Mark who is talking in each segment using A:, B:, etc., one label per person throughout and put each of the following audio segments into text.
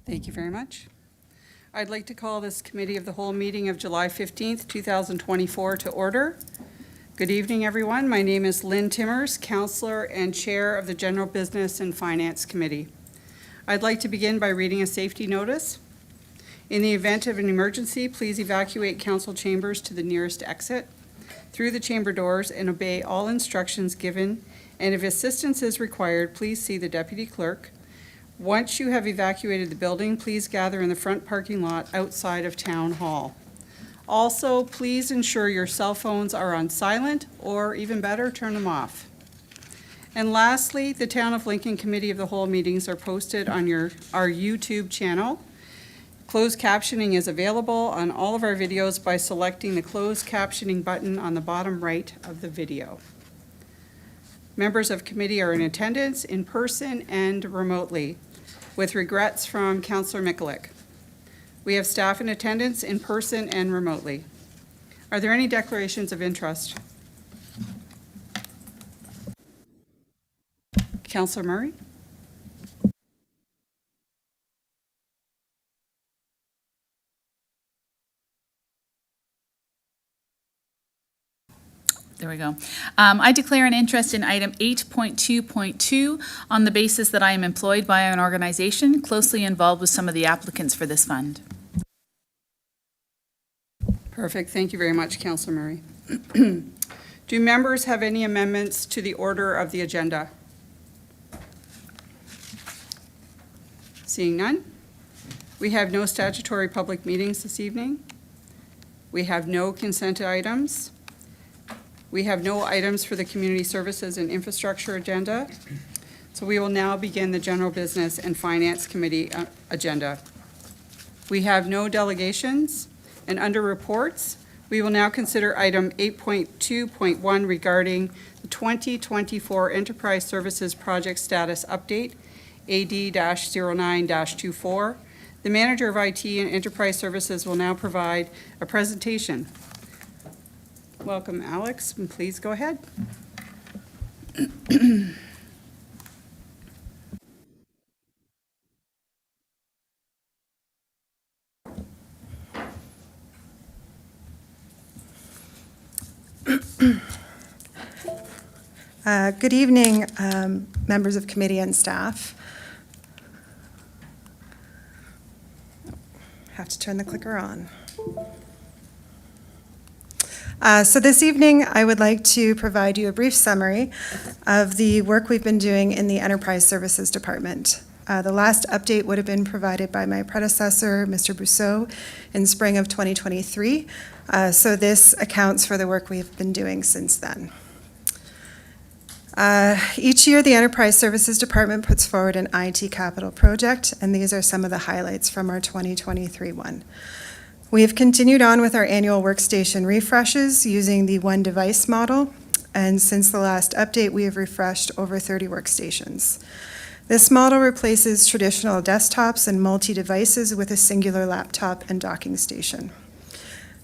A: Thank you very much. I'd like to call this Committee of the Whole meeting of July 15th, 2024 to order. Good evening, everyone. My name is Lynn Timmers, Councillor and Chair of the General Business and Finance Committee. I'd like to begin by reading a safety notice. In the event of an emergency, please evacuate council chambers to the nearest exit through the chamber doors and obey all instructions given. And if assistance is required, please see the Deputy Clerk. Once you have evacuated the building, please gather in the front parking lot outside of Town Hall. Also, please ensure your cell phones are on silent, or even better, turn them off. And lastly, the Town of Lincoln Committee of the Whole meetings are posted on our YouTube channel. Closed captioning is available on all of our videos by selecting the closed captioning button on the bottom right of the video. Members of committee are in attendance in person and remotely, with regrets from Councillor Mikulik. We have staff in attendance in person and remotely. Are there any declarations of interest? Councillor Murray?
B: There we go. I declare an interest in item 8.2.2 on the basis that I am employed by an organization closely involved with some of the applicants for this fund.
A: Perfect. Thank you very much, Councillor Murray. Do members have any amendments to the order of the agenda? Seeing none. We have no statutory public meetings this evening. We have no consent items. We have no items for the Community Services and Infrastructure agenda. So we will now begin the General Business and Finance Committee agenda. We have no delegations, and under reports, we will now consider item 8.2.1 regarding the 2024 Enterprise Services Project Status Update, AD-09-24. The Manager of IT and Enterprise Services will now provide a presentation. Welcome, Alex, and please go ahead.
C: Good evening, members of committee and staff. Have to turn the clicker on. So this evening, I would like to provide you a brief summary of the work we've been doing in the Enterprise Services Department. The last update would have been provided by my predecessor, Mr. Brousseau, in spring of 2023. So this accounts for the work we've been doing since then. Each year, the Enterprise Services Department puts forward an IT capital project, and these are some of the highlights from our 2023 one. We have continued on with our annual workstation refreshes using the one device model, and since the last update, we have refreshed over 30 workstations. This model replaces traditional desktops and multi-devices with a singular laptop and docking station.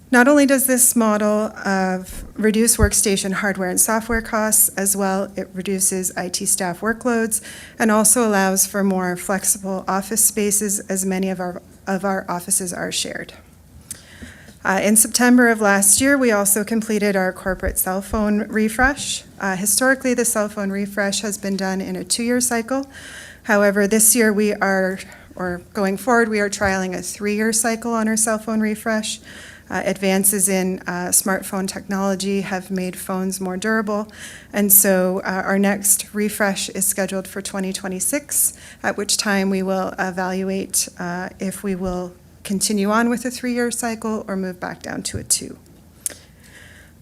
C: Not only does this model reduce workstation hardware and software costs, as well, it reduces IT staff workloads and also allows for more flexible office spaces, as many of our offices are shared. In September of last year, we also completed our corporate cell phone refresh. Historically, the cell phone refresh has been done in a 2-year cycle. However, this year going forward, we are trialing a 3-year cycle on our cell phone refresh. Advances in smartphone technology have made phones more durable, and so our next refresh is scheduled for 2026, at which time we will evaluate if we will continue on with a 3-year cycle or move back down to a 2.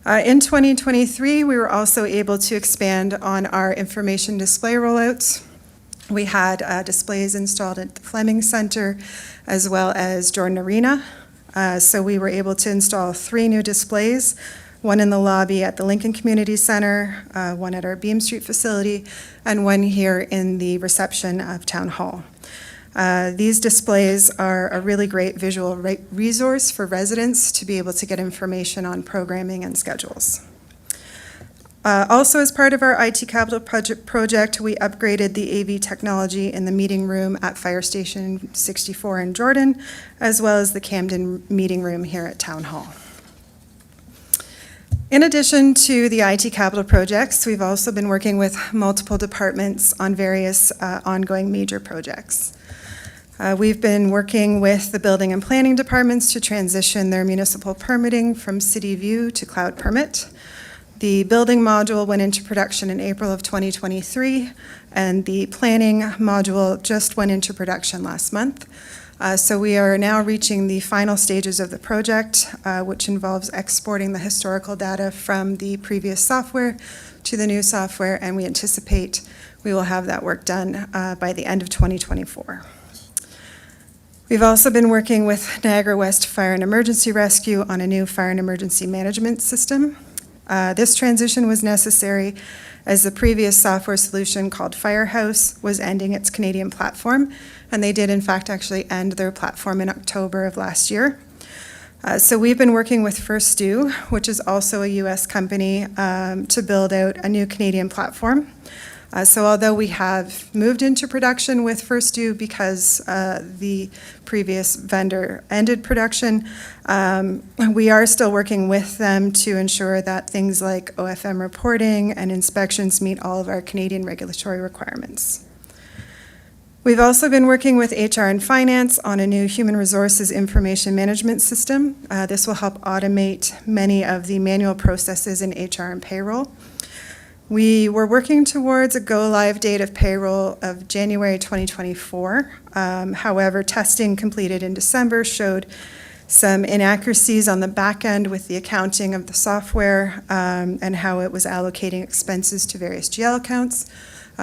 C: In 2023, we were also able to expand on our information display rollouts. We had displays installed at the Fleming Center as well as Jordan Arena. So we were able to install 3 new displays, one in the lobby at the Lincoln Community Center, one at our Beam Street facility, and one here in the reception of Town Hall. These displays are a really great visual resource for residents to be able to get information on programming and schedules. Also, as part of our IT capital project, we upgraded the AV technology in the meeting room at Fire Station 64 in Jordan, as well as the Camden meeting room here at Town Hall. In addition to the IT capital projects, we've also been working with multiple departments on various ongoing major projects. We've been working with the building and planning departments to transition their municipal permitting from City View to Cloud Permit. The building module went into production in April of 2023, and the planning module just went into production last month. So we are now reaching the final stages of the project, which involves exporting the historical data from the previous software to the new software, and we anticipate we will have that work done by the end of 2024. We've also been working with Niagara West Fire and Emergency Rescue on a new fire and emergency management system. This transition was necessary as the previous software solution called Firehouse was ending its Canadian platform, and they did in fact actually end their platform in October of last year. So we've been working with First Do, which is also a US company, to build out a new Canadian platform. So although we have moved into production with First Do because the previous vendor ended production, we are still working with them to ensure that things like OFM reporting and inspections meet all of our Canadian regulatory requirements. We've also been working with HR and Finance on a new human resources information management system. This will help automate many of the manual processes in HR and payroll. We were working towards a go-live date of payroll of January 2024. However, testing completed in December showed some inaccuracies on the back end with the accounting of the software and how it was allocating expenses to various GL accounts.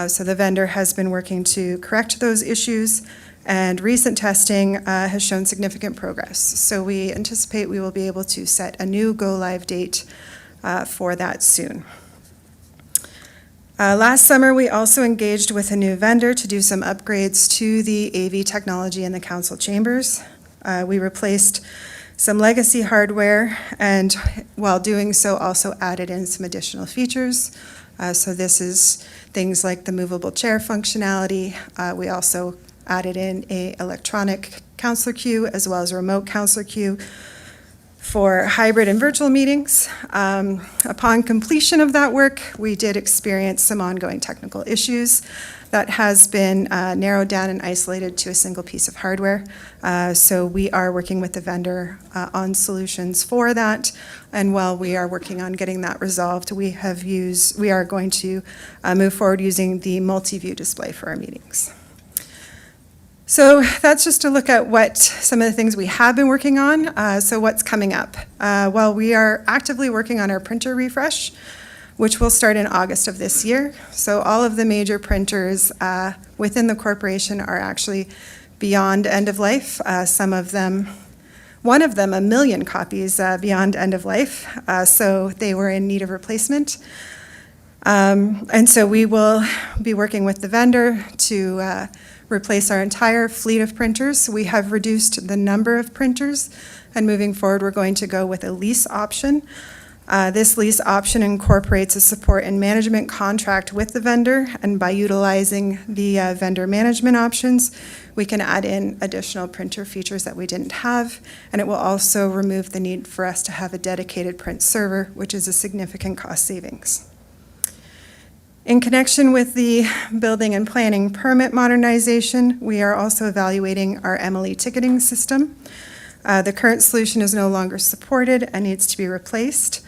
C: So the vendor has been working to correct those issues, and recent testing has shown significant progress. So we anticipate we will be able to set a new go-live date for that soon. Last summer, we also engaged with a new vendor to do some upgrades to the AV technology in the council chambers. We replaced some legacy hardware, and while doing so, also added in some additional features. So this is things like the movable chair functionality. We also added in a electronic counselor queue as well as a remote counselor queue for hybrid and virtual meetings. Upon completion of that work, we did experience some ongoing technical issues that has been narrowed down and isolated to a single piece of hardware. So we are working with the vendor on solutions for that. And while we are working on getting that resolved, we are going to move forward using the multi-view display for our meetings. So that's just to look at what some of the things we have been working on. So what's coming up? Well, we are actively working on our printer refresh, which will start in August of this year. So all of the major printers within the corporation are actually beyond end of life. Some of them, one of them, 1 million copies beyond end of life. So they were in need of replacement. And so we will be working with the vendor to replace our entire fleet of printers. We have reduced the number of printers, and moving forward, we're going to go with a lease option. This lease option incorporates a support and management contract with the vendor, and by utilizing the vendor management options, we can add in additional printer features that we didn't have, and it will also remove the need for us to have a dedicated print server, which is a significant cost savings. In connection with the building and planning permit modernization, we are also evaluating our Emily ticketing system. The current solution is no longer supported and needs to be replaced.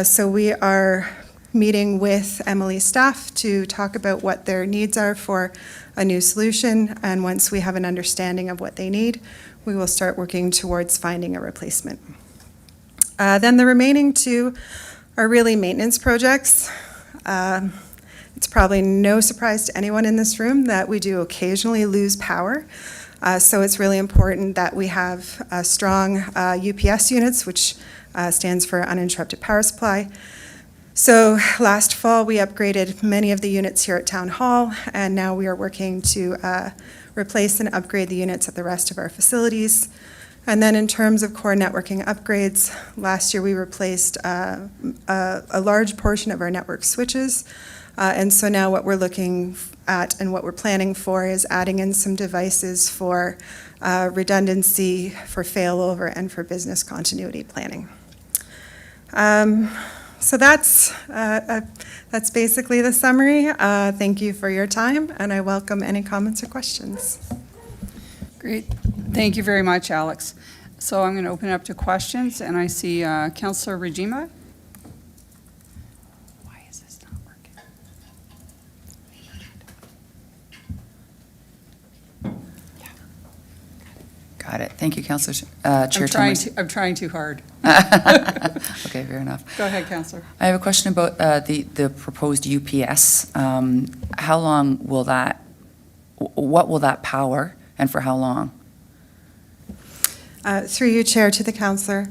C: So we are meeting with Emily staff to talk about what their needs are for a new solution. And once we have an understanding of what they need, we will start working towards finding a replacement. Then the remaining two are really maintenance projects. It's probably no surprise to anyone in this room that we do occasionally lose power. So it's really important that we have strong UPS units, which stands for uninterrupted power supply. So last fall, we upgraded many of the units here at Town Hall, and now we are working to replace and upgrade the units at the rest of our facilities. And then in terms of core networking upgrades, last year we replaced a large portion of our network switches. And so now what we're looking at and what we're planning for is adding in some devices for redundancy, for failover, and for business continuity planning. So that's basically the summary. Thank you for your time, and I welcome any comments or questions.
A: Great. Thank you very much, Alex. So I'm going to open it up to questions, and I see Councillor Rajima. Why is this not working?
D: Got it. Thank you, Councillor Chair Timmers.
A: I'm trying too hard.
D: Okay, fair enough.
A: Go ahead, Councillor.
D: I have a question about the proposed UPS. How long will that, what will that power, and for how long?
C: Through you, Chair, to the Councillor.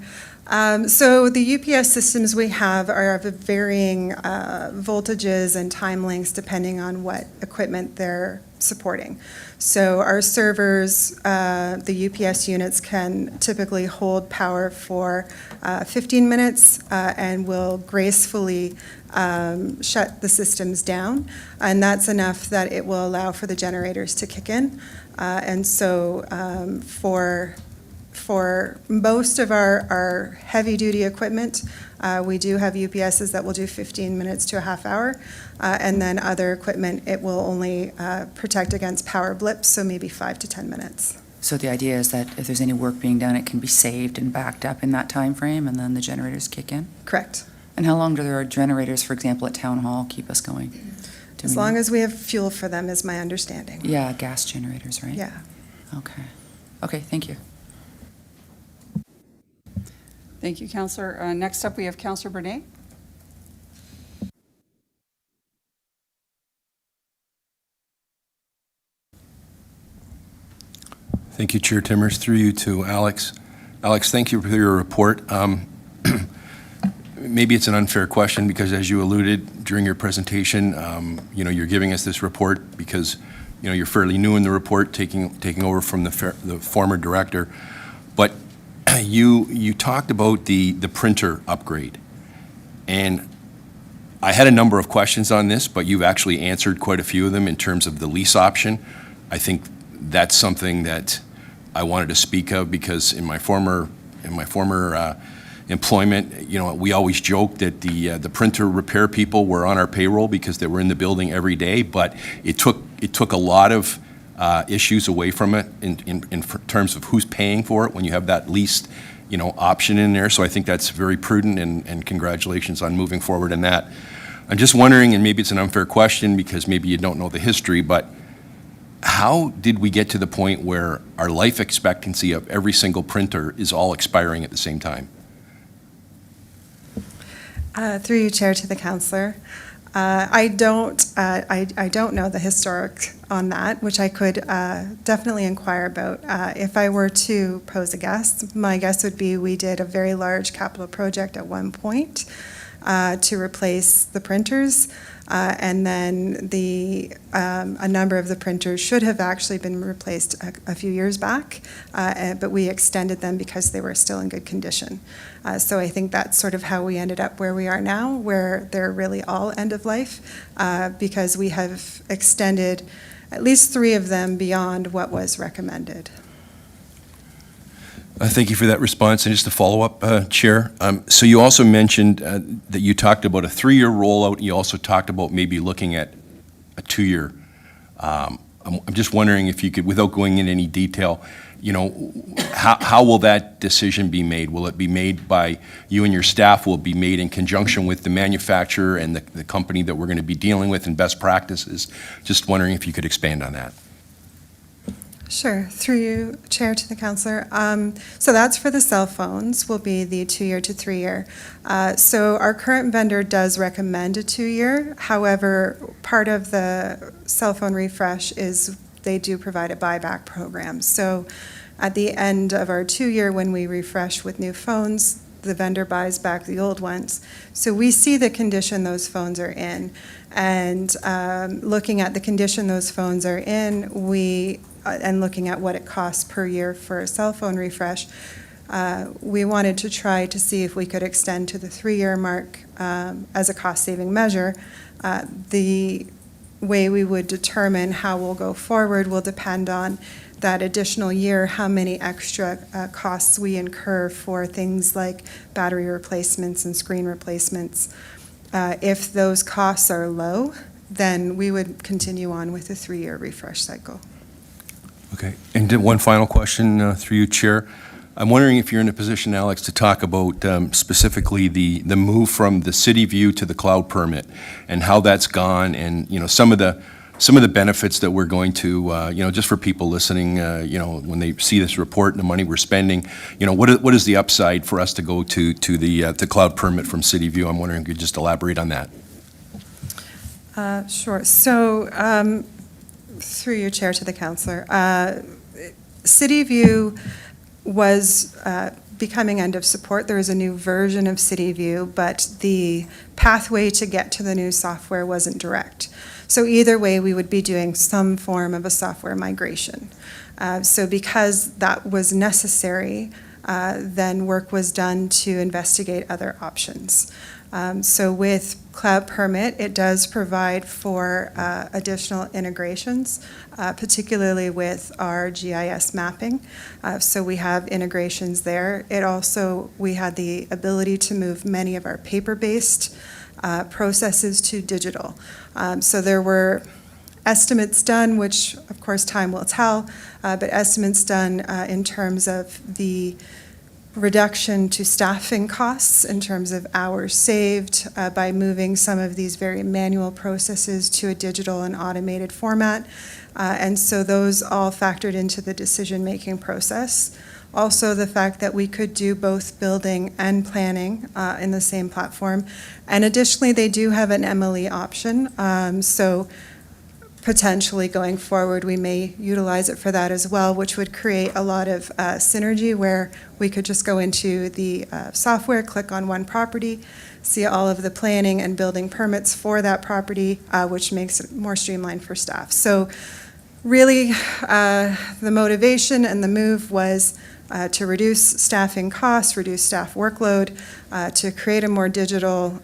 C: So the UPS systems we have are of varying voltages and time lengths depending on what equipment they're supporting. So our servers, the UPS units can typically hold power for 15 minutes and will gracefully shut the systems down. And that's enough that it will allow for the generators to kick in. And so for most of our heavy-duty equipment, we do have UPSs that will do 15 minutes to a half hour, and then other equipment, it will only protect against power blips, so maybe 5 to 10 minutes.
D: So the idea is that if there's any work being done, it can be saved and backed up in that time frame, and then the generators kick in?
C: Correct.
D: And how long do our generators, for example, at Town Hall, keep us going?
C: As long as we have fuel for them, is my understanding.
D: Yeah, gas generators, right?
C: Yeah.
D: Okay. Okay, thank you.
A: Thank you, Councillor. Next up, we have Councillor Bernay.
E: Thank you, Chair Timmers. Through you to Alex. Alex, thank you for your report. Maybe it's an unfair question because, as you alluded during your presentation, you're giving us this report because you're fairly new in the report, taking over from the former director. But you talked about the printer upgrade, and I had a number of questions on this, but you've actually answered quite a few of them in terms of the lease option. I think that's something that I wanted to speak of because in my former employment, we always joked that the printer repair people were on our payroll because they were in the building every day, but it took a lot of issues away from it in terms of who's paying for it when you have that leased option in there. So I think that's very prudent, and congratulations on moving forward in that. I'm just wondering, and maybe it's an unfair question because maybe you don't know the history, but how did we get to the point where our life expectancy of every single printer is all expiring at the same time?
C: Through you, Chair, to the Councillor. I don't know the historic on that, which I could definitely inquire about. If I were to pose a guess, my guess would be we did a very large capital project at one point to replace the printers, and then a number of the printers should have actually been replaced a few years back, but we extended them because they were still in good condition. So I think that's sort of how we ended up where we are now, where they're really all end of life, because we have extended at least 3 of them beyond what was recommended.
E: Thank you for that response. And just to follow up, Chair, so you also mentioned that you talked about a 3-year rollout. You also talked about maybe looking at a 2-year. I'm just wondering if you could, without going into any detail, how will that decision be made? Will it be made by you and your staff? Will it be made in conjunction with the manufacturer and the company that we're going to be dealing with and best practices? Just wondering if you could expand on that.
C: Sure. Through you, Chair, to the Councillor. So that's for the cell phones, will be the 2-year to 3-year. So our current vendor does recommend a 2-year. However, part of the cell phone refresh is they do provide a buyback program. So at the end of our 2-year, when we refresh with new phones, the vendor buys back the old ones. So we see the condition those phones are in. And looking at the condition those phones are in, we and looking at what it costs per year for a cell phone refresh, we wanted to try to see if we could extend to the 3-year mark as a cost-saving measure. The way we would determine how we'll go forward will depend on that additional year, how many extra costs we incur for things like battery replacements and screen replacements. If those costs are low, then we would continue on with the 3-year refresh cycle.
E: Okay. And then one final question through you, Chair. I'm wondering if you're in a position, Alex, to talk about specifically the move from the city view to the cloud permit and how that's gone, and some of the benefits that we're going to just for people listening, when they see this report and the money we're spending, what is the upside for us to go to the cloud permit from city view? I'm wondering if you could just elaborate on that.
C: Sure. So, through your chair to the councillor, City View was becoming end of support. There was a new version of City View, but the pathway to get to the new software wasn't direct. So either way, we would be doing some form of a software migration. So because that was necessary, then work was done to investigate other options. So with Cloud Permit, it does provide for additional integrations, particularly with our GIS mapping. So we have integrations there. It also, we had the ability to move many of our paper-based processes to digital. So there were estimates done, which of course time will tell, but estimates done in terms of the reduction to staffing costs in terms of hours saved by moving some of these very manual processes to a digital and automated format. And so those all factored into the decision-making process. Also, the fact that we could do both building and planning in the same platform. And additionally, they do have an MLE option. So potentially going forward, we may utilize it for that as well, which would create a lot of synergy where we could just go into the software, click on one property, see all of the planning and building permits for that property, which makes it more streamlined for staff. So really, the motivation and the move was to reduce staffing costs, reduce staff workload, to create a more digital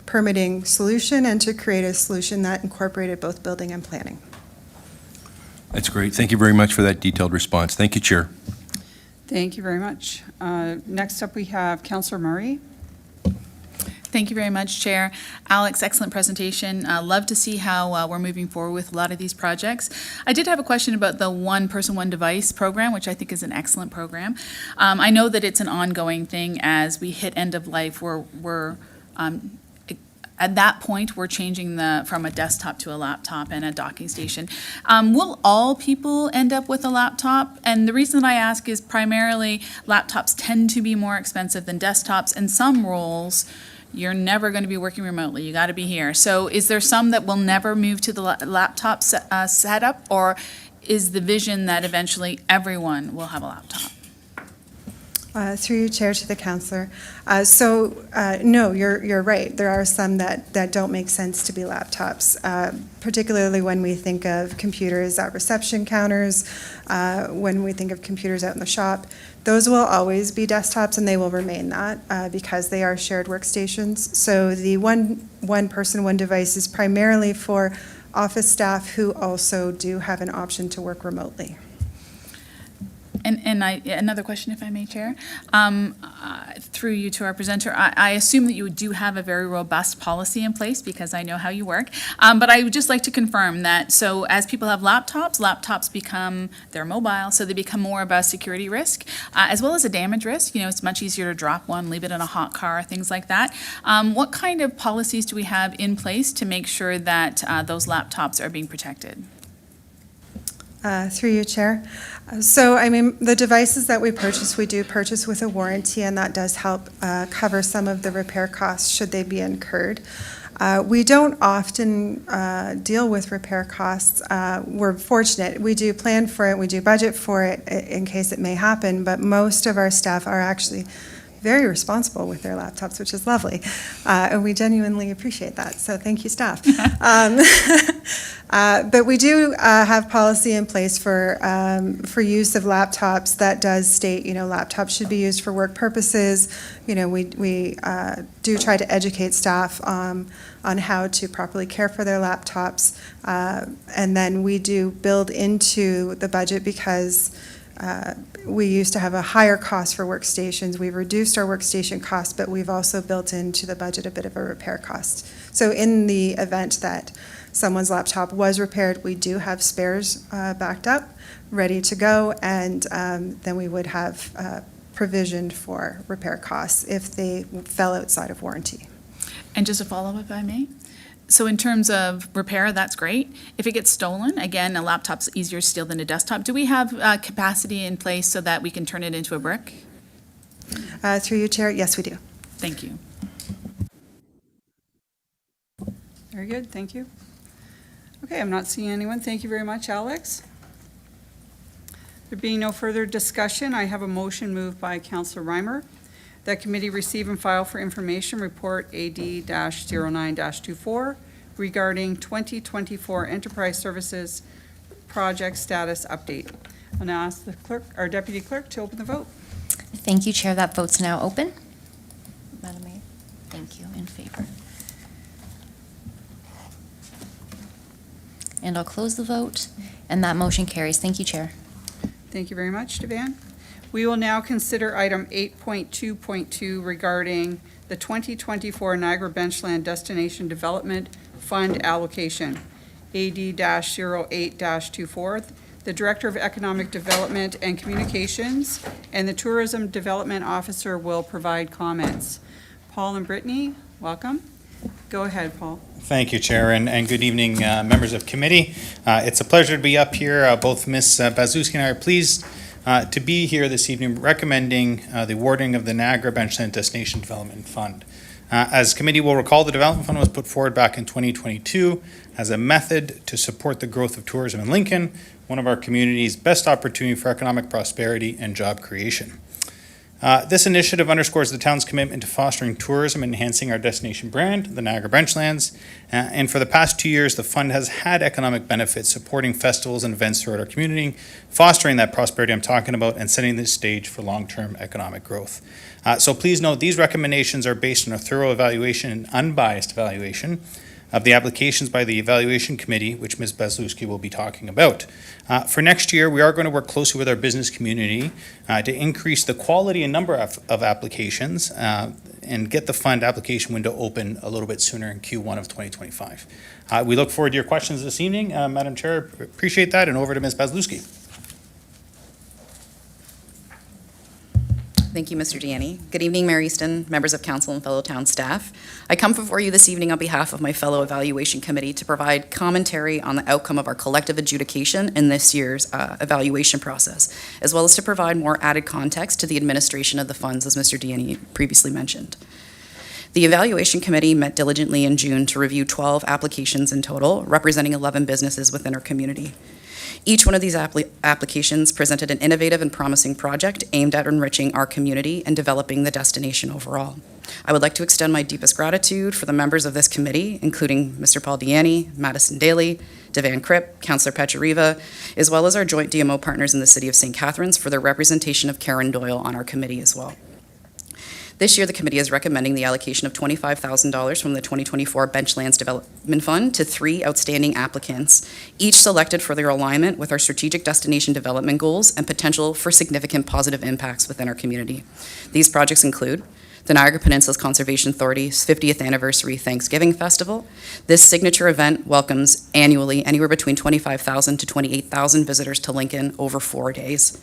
C: permitting solution, and to create a solution that incorporated both building and planning.
E: That's great. Thank you very much for that detailed response. Thank you, Chair.
A: Thank you very much. Next up, we have Councillor Murray.
B: Thank you very much, Chair. Alex, excellent presentation. Love to see how we're moving forward with a lot of these projects. I did have a question about the One Person, One Device program, which I think is an excellent program. I know that it's an ongoing thing as we hit end of life. We're at that point, we're changing from a desktop to a laptop and a docking station. Will all people end up with a laptop? And the reason that I ask is primarily laptops tend to be more expensive than desktops, and some roles you're never going to be working remotely. You got to be here. So is there some that will never move to the laptop setup, or is the vision that eventually everyone will have a laptop?
C: Through your chair to the councillor. No, you're right. There are some that don't make sense to be laptops, particularly when we think of computers at reception counters, when we think of computers out in the shop. Those will always be desktops, and they will remain that because they are shared workstations. So the one person, one device is primarily for office staff who also do have an option to work remotely.
B: And another question, if I may, Chair. Through you to our presenter, I assume that you do have a very robust policy in place because I know how you work. But I would just like to confirm that, so as people have laptops become, they're mobile, so they become more of a security risk, as well as a damage risk. It's much easier to drop one, leave it in a hot car, things like that. What kind of policies do we have in place to make sure that those laptops are being protected?
C: Through you, Chair. So, the devices that we do purchase with a warranty, and that does help cover some of the repair costs should they be incurred. We don't often deal with repair costs. We're fortunate. We do plan for it, we do budget for it in case it may happen, but most of our staff are actually very responsible with their laptops, which is lovely. And we genuinely appreciate that. So thank you, staff. But we do have policy in place for use of laptops that does state, laptops should be used for work purposes. We do try to educate staff on how to properly care for their laptops. And then we do build into the budget because we used to have a higher cost for workstations. We've reduced our workstation cost, but we've also built into the budget a bit of a repair cost. So in the event that someone's laptop was repaired, we do have spares backed up, ready to go, and then we would have provisioned for repair costs if they fell outside of warranty.
B: And just a follow-up, if I may. So in terms of repair, that's great. If it gets stolen, again, a laptop's easier to steal than a desktop. Do we have capacity in place so that we can turn it into a brick?
C: Through you, Chair, yes, we do.
B: Thank you.
A: Very good, thank you. Okay, I'm not seeing anyone. Thank you very much, Alex. There being no further discussion, I have a motion moved by Councillor Reimer that committee receive and file for information report AD-09-24 regarding 2024 Enterprise Services Project Status Update. I'll now ask the clerk, our deputy clerk, to open the vote.
F: Thank you, Chair. That vote's now open. Madam Mayor, thank you. In favor. And I'll close the vote, and that motion carries. Thank you, Chair.
A: Thank you very much, Devan. We will now consider item 8.2.2 regarding the 2024 Niagara Benchland Destination Development Fund allocation, AD-08-24. The Director of Economic Development and Communications and the Tourism Development Officer will provide comments. Paul and Brittany, welcome. Go ahead, Paul.
G: Thank you, Chair, and good evening, members of committee. It's a pleasure to be up here. Both Ms. Bazlewski and I are pleased to be here this evening recommending the awarding of the Niagara Benchland Destination Development Fund. As committee will recall, the Development Fund was put forward back in 2022 as a method to support the growth of tourism in Lincoln, one of our community's best opportunity for economic prosperity and job creation. This initiative underscores the town's commitment to fostering tourism and enhancing our destination brand, the Niagara Benchlands. And for the past 2 years, the fund has had economic benefits supporting festivals and events throughout our community, fostering that prosperity I'm talking about, and setting the stage for long-term economic growth. So please note, these recommendations are based on a thorough evaluation and unbiased evaluation of the applications by the Evaluation Committee, which Ms. Bazlewski will be talking about. For next year, we are going to work closely with our business community to increase the quality and number of applications and get the fund application window open a little bit sooner in Q1 of 2025. We look forward to your questions this evening. Madam Chair, appreciate that, and over to Ms. Bazlewski.
H: Thank you, Mr. Deaney. Good evening, Mayor Easton, members of council, and fellow town staff. I come before you this evening on behalf of my fellow evaluation committee to provide commentary on the outcome of our collective adjudication in this year's evaluation process, as well as to provide more added context to the administration of the funds, as Mr. Deaney previously mentioned. The evaluation committee met diligently in June to review 12 applications in total, representing 11 businesses within our community. Each one of these applications presented an innovative and promising project aimed at enriching our community and developing the destination overall. I would like to extend my deepest gratitude for the members of this committee, including Mr. Paul Deaney, Madison Daly, Devan Kripp, Councillor Pecheriva, as well as our joint DMO partners in the City of St. Catharines for their representation of Karen Doyle on our committee as well. This year, the committee is recommending the allocation of $25,000 from the 2024 Benchlands Development Fund to 3 outstanding applicants, each selected for their alignment with our strategic destination development goals and potential for significant positive impacts within our community. These projects include the Niagara Peninsula Conservation Authority's 50th Anniversary Thanksgiving Festival. This signature event welcomes annually anywhere between 25,000 to 28,000 visitors to Lincoln over 4 days.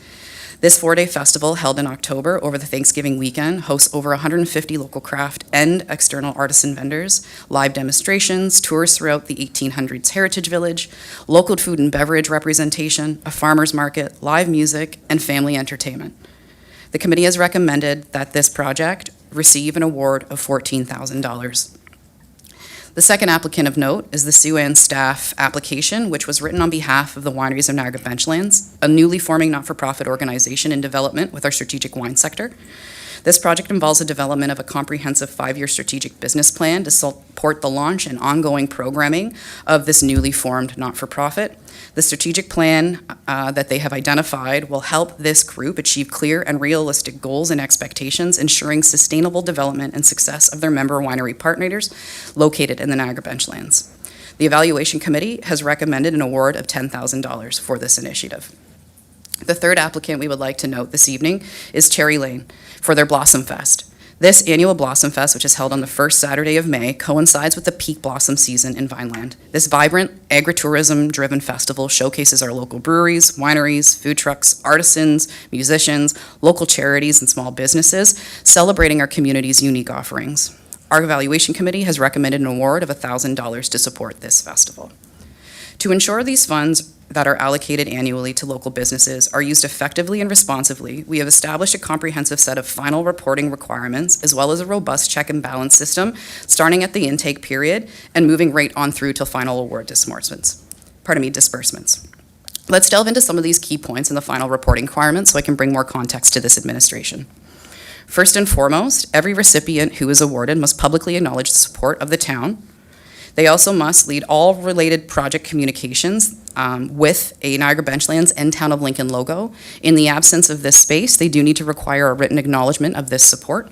H: This 4-day festival, held in October over the Thanksgiving weekend, hosts over 150 local craft and external artisan vendors, live demonstrations, tours throughout the 1800s Heritage Village, local food and beverage representation, a farmer's market, live music, and family entertainment. The committee has recommended that this project receive an award of $14,000. The second applicant of note is the Siouxland staff application, which was written on behalf of the Wineries of Niagara Benchlands, a newly forming not-for-profit organization in development with our strategic wine sector. This project involves the development of a comprehensive 5-year strategic business plan to support the launch and ongoing programming of this newly formed not-for-profit. The strategic plan that they have identified will help this group achieve clear and realistic goals and expectations, ensuring sustainable development and success of their member winery partners located in the Niagara Benchlands. The Evaluation Committee has recommended an award of $10,000 for this initiative. The third applicant we would like to note this evening is Cherry Lane for their Blossom Fest. This annual Blossom Fest, which is held on the first Saturday of May, coincides with the peak blossom season in Vineland. This vibrant, agritourism-driven festival showcases our local breweries, wineries, food trucks, artisans, musicians, local charities, and small businesses, celebrating our community's unique offerings. Our Evaluation Committee has recommended an award of $1,000 to support this festival. To ensure these funds that are allocated annually to local businesses are used effectively and responsively, we have established a comprehensive set of final reporting requirements, as well as a robust check and balance system, starting at the intake period and moving right on through to final award disbursements. Let's delve into some of these key points in the final reporting requirements so I can bring more context to this administration. First and foremost, every recipient who is awarded must publicly acknowledge the support of the town. They also must lead all related project communications with a Niagara Benchlands and Town of Lincoln logo. In the absence of this space, they do need to require a written acknowledgement of this support.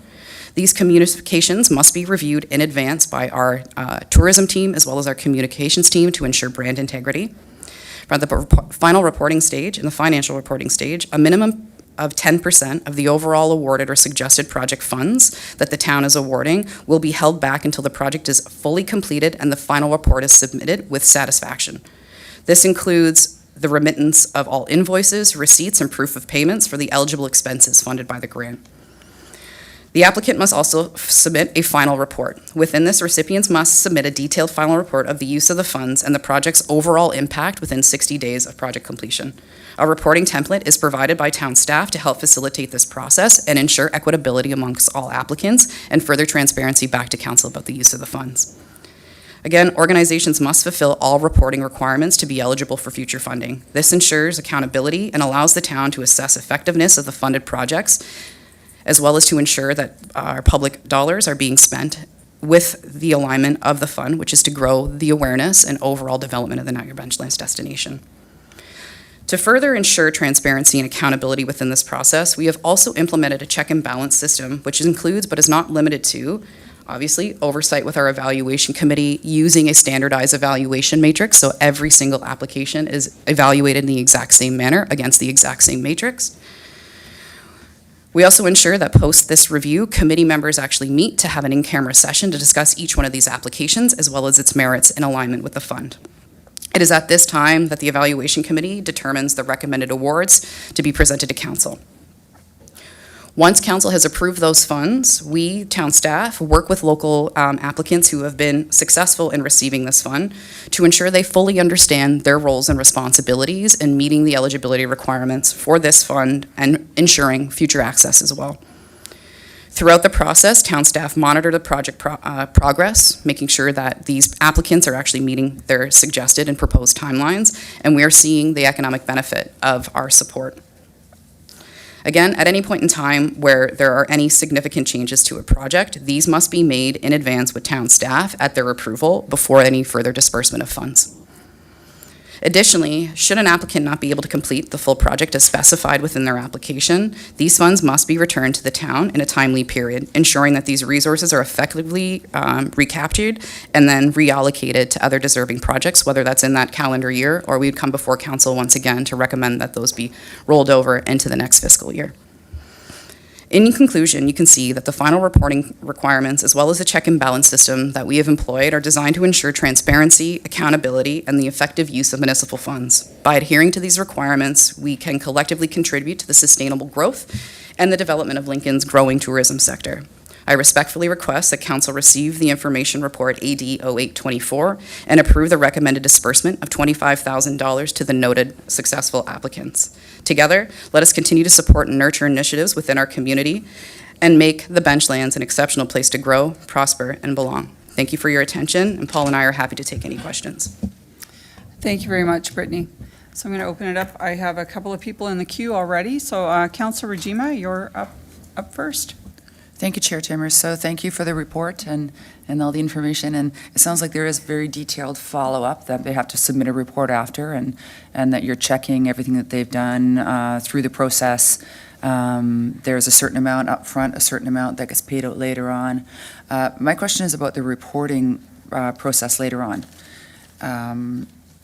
H: These communications must be reviewed in advance by our tourism team as well as our communications team to ensure brand integrity. For the final reporting stage and the financial reporting stage, a minimum of 10% of the overall awarded or suggested project funds that the town is awarding will be held back until the project is fully completed and the final report is submitted with satisfaction. This includes the remittance of all invoices, receipts, and proof of payments for the eligible expenses funded by the grant. The applicant must also submit a final report. Within this, recipients must submit a detailed final report of the use of the funds and the project's overall impact within 60 days of project completion. A reporting template is provided by town staff to help facilitate this process and ensure equitability amongst all applicants and further transparency back to council about the use of the funds. Again, organizations must fulfill all reporting requirements to be eligible for future funding. This ensures accountability and allows the town to assess effectiveness of the funded projects, as well as to ensure that our public dollars are being spent with the alignment of the fund, which is to grow the awareness and overall development of the Niagara Benchlands destination. To further ensure transparency and accountability within this process, we have also implemented a check and balance system, which includes but is not limited to, obviously, oversight with our evaluation committee using a standardized evaluation matrix, so every single application is evaluated in the exact same manner against the exact same matrix. We also ensure that post this review, committee members actually meet to have an in-camera session to discuss each one of these applications as well as its merits in alignment with the fund. It is at this time that the Evaluation Committee determines the recommended awards to be presented to Council. Once Council has approved those funds, we, town staff, work with local applicants who have been successful in receiving this fund to ensure they fully understand their roles and responsibilities in meeting the eligibility requirements for this fund and ensuring future access as well. Throughout the process, town staff monitor the project progress, making sure that these applicants are actually meeting their suggested and proposed timelines, and we are seeing the economic benefit of our support. Again, at any point in time where there are any significant changes to a project, these must be made in advance with town staff at their approval before any further disbursement of funds. Additionally, should an applicant not be able to complete the full project as specified within their application, these funds must be returned to the town in a timely period, ensuring that these resources are effectively recaptured and then reallocated to other deserving projects, whether that's in that calendar year or we'd come before council once again to recommend that those be rolled over into the next fiscal year. In conclusion, you can see that the final reporting requirements, as well as the check and balance system that we have employed, are designed to ensure transparency, accountability, and the effective use of municipal funds. By adhering to these requirements, we can collectively contribute to the sustainable growth and the development of Lincoln's growing tourism sector. I respectfully request that Council receive the information report AD 0824 and approve the recommended disbursement of $25,000 to the noted successful applicants. Together, let us continue to support and nurture initiatives within our community and make the Benchlands an exceptional place to grow, prosper, and belong. Thank you for your attention, and Paul and I are happy to take any questions.
A: Thank you very much, Brittany. So I'm going to open it up. I have a couple of people in the queue already. So Councilor Regima, you're up first.
D: Thank you, Chair Timmers. So thank you for the report and all the information. And it sounds like there is very detailed follow-up, that they have to submit a report after, and that you're checking everything that they've done through the process. There's a certain amount up front, a certain amount that gets paid out later on. My question is about the reporting process later on.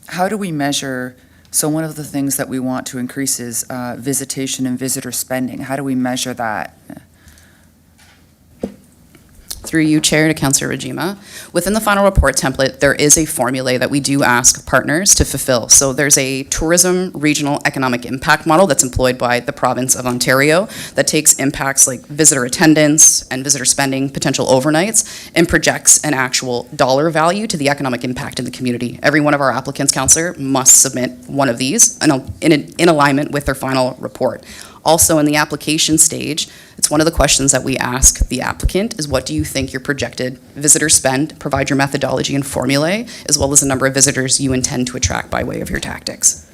D: How do we measure? So one of the things that we want to increase is visitation and visitor spending. How do we measure that?
H: Through you, Chair, to Councillor Rajima. Within the final report template, there is a formula that we do ask partners to fulfill. So there's a tourism regional economic impact model that's employed by the province of Ontario that takes impacts like visitor attendance and visitor spending, potential overnights, and projects an actual dollar value to the economic impact in the community. Every one of our applicants, Councillor, must submit one of these in alignment with their final report. Also, in the application stage, it's one of the questions that we ask the applicant is, what do you think your projected visitor spend? Provide your methodology and formulae, as well as the number of visitors you intend to attract by way of your tactics.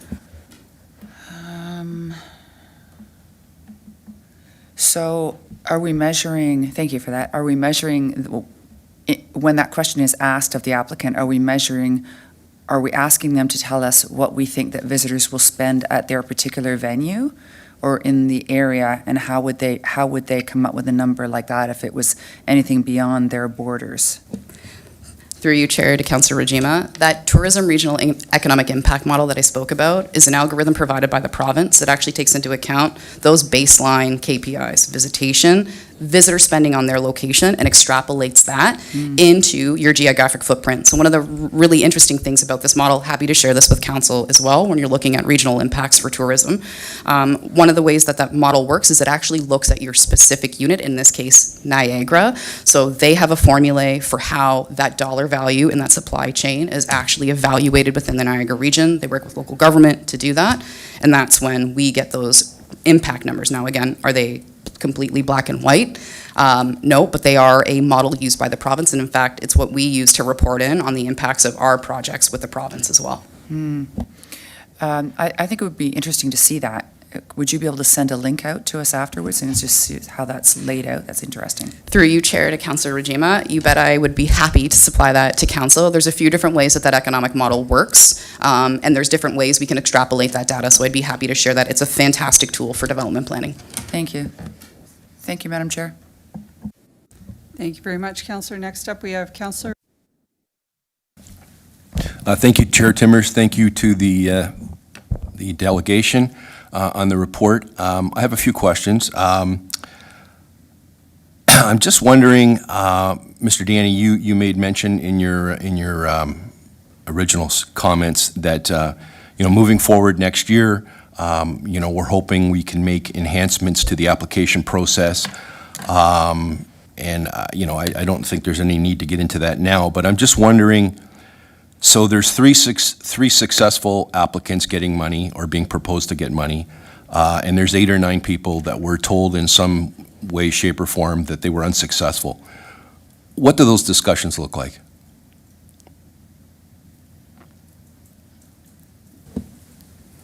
D: So are we measuring, thank you for that, are we measuring, when that question is asked of the applicant, are we asking them to tell us what we think that visitors will spend at their particular venue or in the area, and how would they come up with a number like that if it was anything beyond their borders?
H: Through you, Chair, to Councillor Rajima, that tourism regional economic impact model that I spoke about is an algorithm provided by the province that actually takes into account those baseline KPIs, visitation, visitor spending on their location, and extrapolates that into your geographic footprint. So one of the really interesting things about this model, happy to share this with council as well when you're looking at regional impacts for tourism. One of the ways that that model works is it actually looks at your specific unit, in this case, Niagara. So they have a formula for how that dollar value in that supply chain is actually evaluated within the Niagara region. They work with local government to do that, and that's when we get those impact numbers. Now, again, are they completely black and white? No, but they are a model used by the province, and in fact, it's what we use to report in on the impacts of our projects with the province as well.
D: I think it would be interesting to see that. Would you be able to send a link out to us afterwards and just see how that's laid out? That's interesting.
H: Through you, Chair, to Councillor Rajima, you bet I would be happy to supply that to council. There's a few different ways that that economic model works, and there's different ways we can extrapolate that data, so I'd be happy to share that. It's a fantastic tool for development planning.
D: Thank you. Thank you, Madam Chair.
A: Thank you very much, Councillor. Next up, we have Councillor.
E: Thank you, Chair Timmers. Thank you to the delegation on the report. I have a few questions. I'm just wondering, Mr. Danny, you made mention in your original comments that moving forward next year, we're hoping we can make enhancements to the application process. I don't think there's any need to get into that now, but I'm just wondering, so there's three successful applicants getting money or being proposed to get money, and there's 8 or 9 people that were told in some way, shape, or form that they were unsuccessful. What do those discussions look like?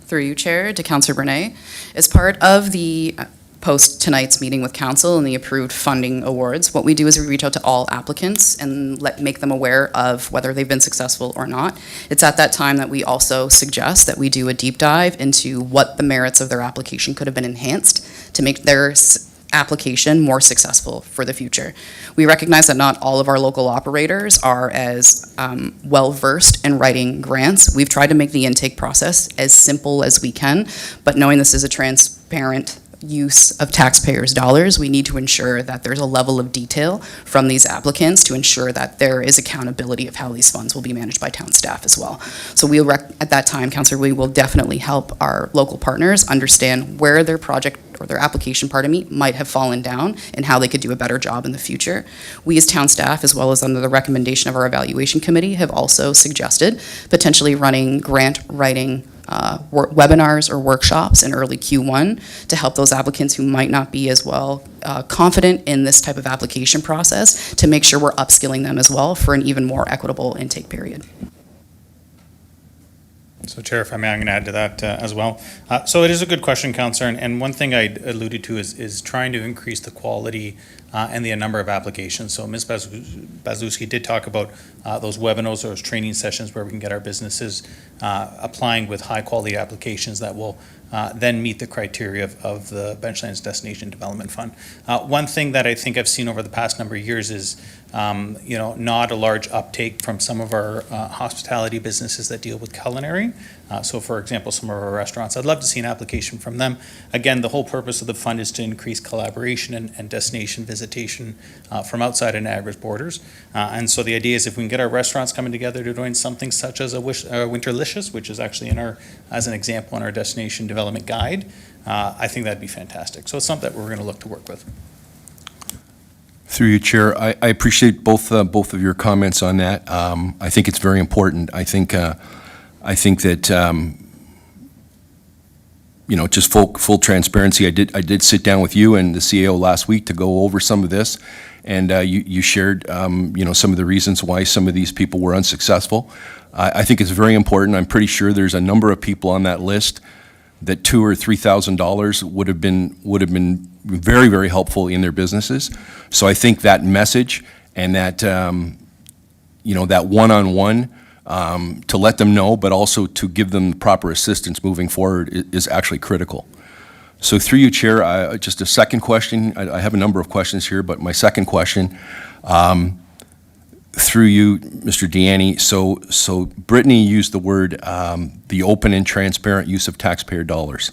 H: Through you, Chair, to Councillor Bernay. As part of the post tonight's meeting with council and the approved funding awards, what we do is we reach out to all applicants and make them aware of whether they've been successful or not. It's at that time that we also suggest that we do a deep dive into what the merits of their application could have been enhanced to make their application more successful for the future. We recognize that not all of our local operators are as well-versed in writing grants. We've tried to make the intake process as simple as we can, but knowing this is a transparent use of taxpayers' dollars, we need to ensure that there's a level of detail from these applicants to ensure that there is accountability of how these funds will be managed by town staff as well. So we'll at that time, Councillor, we will definitely help our local partners understand where their project or their application, might have fallen down and how they could do a better job in the future. We as town staff, as well as under the recommendation of our evaluation committee, have also suggested potentially running grant writing webinars or workshops in early Q1 to help those applicants who might not be as well confident in this type of application process, to make sure we're upskilling them as well for an even more equitable intake period.
G: So Chair, if I may, I'm going to add to that as well. So it is a good question, Councillor, and one thing I alluded to is trying to increase the quality and the number of applications. So Ms. Bazlowski did talk about those webinars, those training sessions where we can get our businesses applying with high-quality applications that will then meet the criteria of the Benchlands Destination Development Fund. One thing that I think I've seen over the past number of years is not a large uptake from some of our hospitality businesses that deal with culinary. So for example, some of our restaurants, I'd love to see an application from them. Again, the whole purpose of the fund is to increase collaboration and destination visitation from outside of Niagara's borders. And so the idea is if we can get our restaurants coming together to doing something such as a Winterlicious, which is actually as an example in our destination development guide, I think that'd be fantastic. So it's something that we're going to look to work with.
E: Through you, Chair, I appreciate both of your comments on that. I think it's very important. I think that just full transparency. I did sit down with you and the CAO last week to go over some of this, and you shared some of the reasons why some of these people were unsuccessful. I think it's very important. I'm pretty sure there's a number of people on that list that $2,000 or $3,000 would have been very, very helpful in their businesses. So I think that message and that that one-on-one to let them know, but also to give them proper assistance moving forward is actually critical. So through you, Chair, just a second question. I have a number of questions here, but my second question, through you, Mr. Deanny. So Brittany used the word the open and transparent use of taxpayer dollars.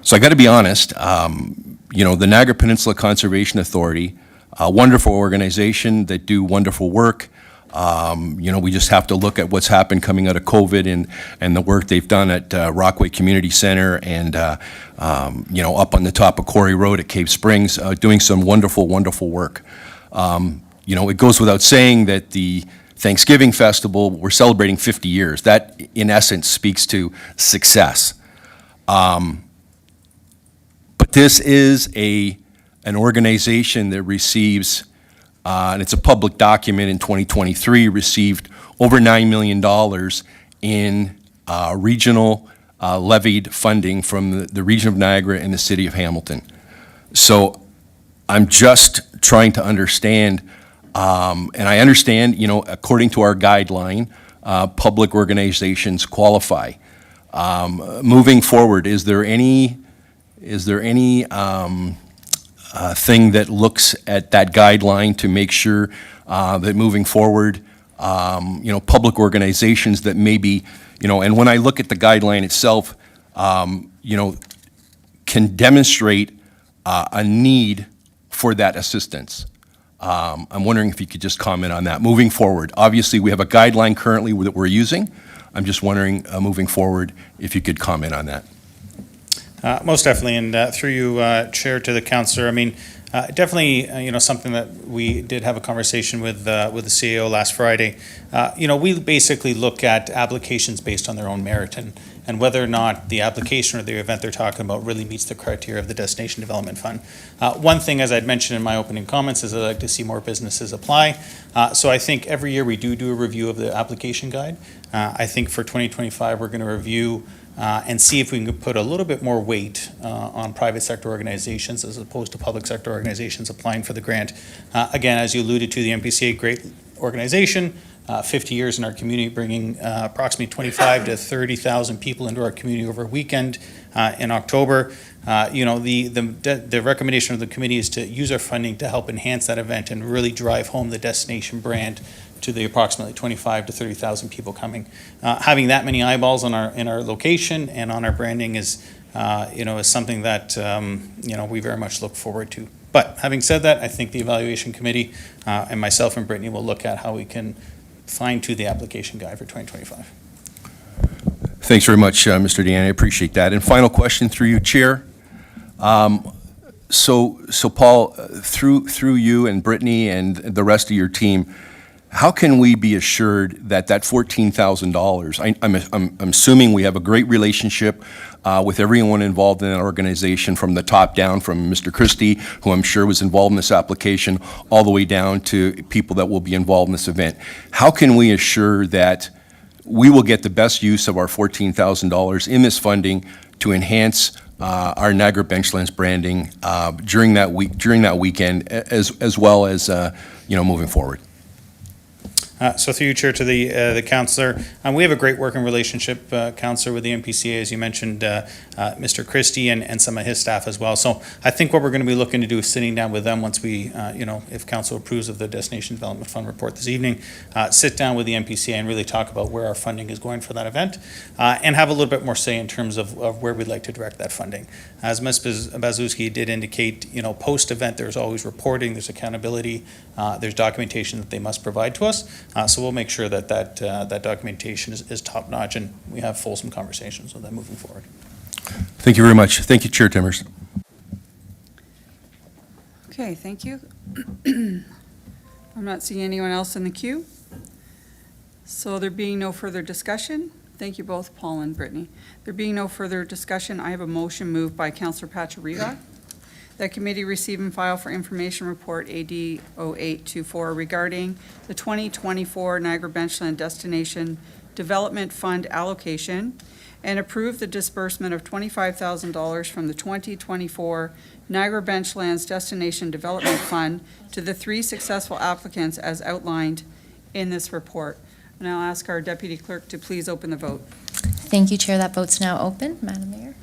E: So I got to be honest. The Niagara Peninsula Conservation Authority, a wonderful organization that do wonderful work. We just have to look at what's happened coming out of COVID and the work they've done at Rockaway Community Center and, up on the top of Quarry Road at Cave Springs, doing some wonderful, wonderful work. It goes without saying that the Thanksgiving Festival, we're celebrating 50 years. That, in essence, speaks to success. But this is an organization that receives, and it's a public document in 2023, received over $9 million in regional levied funding from the region of Niagara and the city of Hamilton. So I'm just trying to understand, and I understand, according to our guideline, public organizations qualify. Moving forward, is there any thing that looks at that guideline to make sure that moving forward, public organizations that maybe, and when I look at the guideline itself, can demonstrate a need for that assistance? I'm wondering if you could just comment on that moving forward. Obviously, we have a guideline currently that we're using. I'm just wondering, moving forward, if you could comment on that.
G: Most definitely, and through you, Chair, to the Councillor, I mean, definitely, something that we did have a conversation with the CAO last Friday. We basically look at applications based on their own merit and whether or not the application or the event they're talking about really meets the criteria of the Destination Development Fund. One thing, as I'd mentioned in my opening comments, is I'd like to see more businesses apply. So I think every year we do a review of the application guide. I think for 2025, we're going to review and see if we can put a little bit more weight on private sector organizations as opposed to public sector organizations applying for the grant. Again, as you alluded to, the MPCA, great organization, 50 years in our community, bringing approximately 25 to 30,000 people into our community over a weekend in October. The recommendation of the committee is to use our funding to help enhance that event and really drive home the destination brand to the approximately 25 to 30,000 people coming. Having that many eyeballs in our location and on our branding is something that we very much look forward to. But having said that, I think the evaluation committee and myself and Brittany will look at how we can fine-tune the application guide for 2025.
E: Thanks very much, Mr. Deanna. I appreciate that. And final question through you, Chair. So Paul, through you and Brittany and the rest of your team, how can we be assured that $14,000, I'm assuming we have a great relationship with everyone involved in that organization from the top down, from Mr. Christie, who I'm sure was involved in this application, all the way down to people that will be involved in this event. How can we assure that we will get the best use of our $14,000 in this funding to enhance our Niagara Benchlands branding during that weekend, as well as moving forward.
G: So through you, Chair, to the councillor, we have a great working relationship, councillor, with the MPCA, as you mentioned, Mr. Christie and some of his staff as well. So I think what we're going to be looking to do is sitting down with them once we, if council approves of the Destination Development Fund report this evening, sit down with the MPCA and really talk about where our funding is going for that event, and have a little bit more say in terms of where we'd like to direct that funding. As Ms. Bazuski did indicate, post-event, there's always reporting, there's accountability, there's documentation that they must provide to us. So we'll make sure that documentation is top-notch, and we have fulsome conversations with them moving forward.
E: Thank you very much. Thank you, Chair Timmers.
A: Okay, thank you. I'm not seeing anyone else in the queue. So there being no further discussion, thank you both, Paul and Brittany. There being no further discussion, I have a motion moved by Councillor Pachariva that committee receive and file for information report AD 0824 regarding the 2024 Niagara Benchland Destination Development Fund allocation and approve the disbursement of $25,000 from the 2024 Niagara Benchlands Destination Development Fund to the 3 successful applicants as outlined in this report. And I'll ask our Deputy Clerk to please open the vote.
F: Thank you, Chair. That vote's now open. Madam Mayor?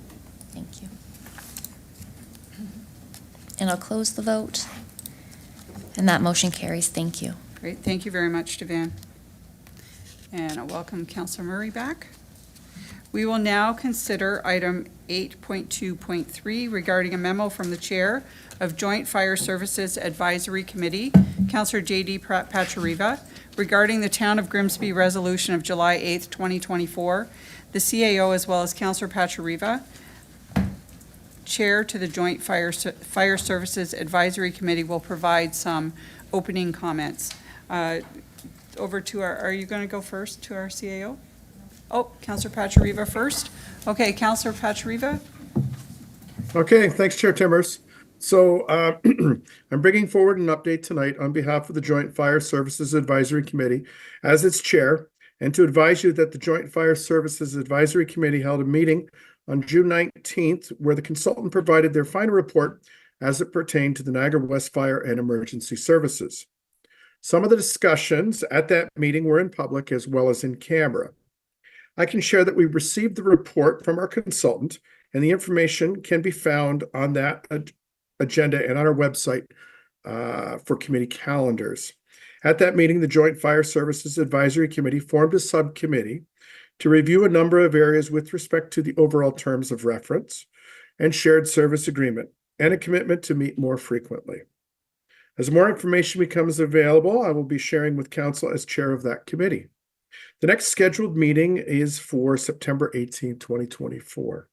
F: Thank you. And I'll close the vote. And that motion carries. Thank you.
A: Great, thank you very much, Devan. And I'll welcome Councillor Murray back. We will now consider item 8.2.3 regarding a memo from the Chair of Joint Fire Services Advisory Committee, Councillor J.D. Pachariva, regarding the Town of Grimsby resolution of July 8th, 2024. The CAO, as well as Councillor Pachariva, Chair to the Joint Fire Services Advisory Committee, will provide some opening comments. Over to are you going to go first to our CAO? Oh, Councillor Pachariva first. Okay, Councillor Pachariva.
I: Okay, thanks, Chair Timmers. So I'm bringing forward an update tonight on behalf of the Joint Fire Services Advisory Committee as its chair, and to advise you that the Joint Fire Services Advisory Committee held a meeting on June 19th, where the consultant provided their final report as it pertained to the Niagara West Fire and Emergency Services. Some of the discussions at that meeting were in public as well as in camera. I can share that we received the report from our consultant, and the information can be found on that agenda and on our website for committee calendars. At that meeting, the Joint Fire Services Advisory Committee formed a subcommittee to review a number of areas with respect to the overall terms of reference and shared service agreement, and a commitment to meet more frequently. As more information becomes available, I will be sharing with Council as chair of that committee. The next scheduled meeting is for September 18, 2024.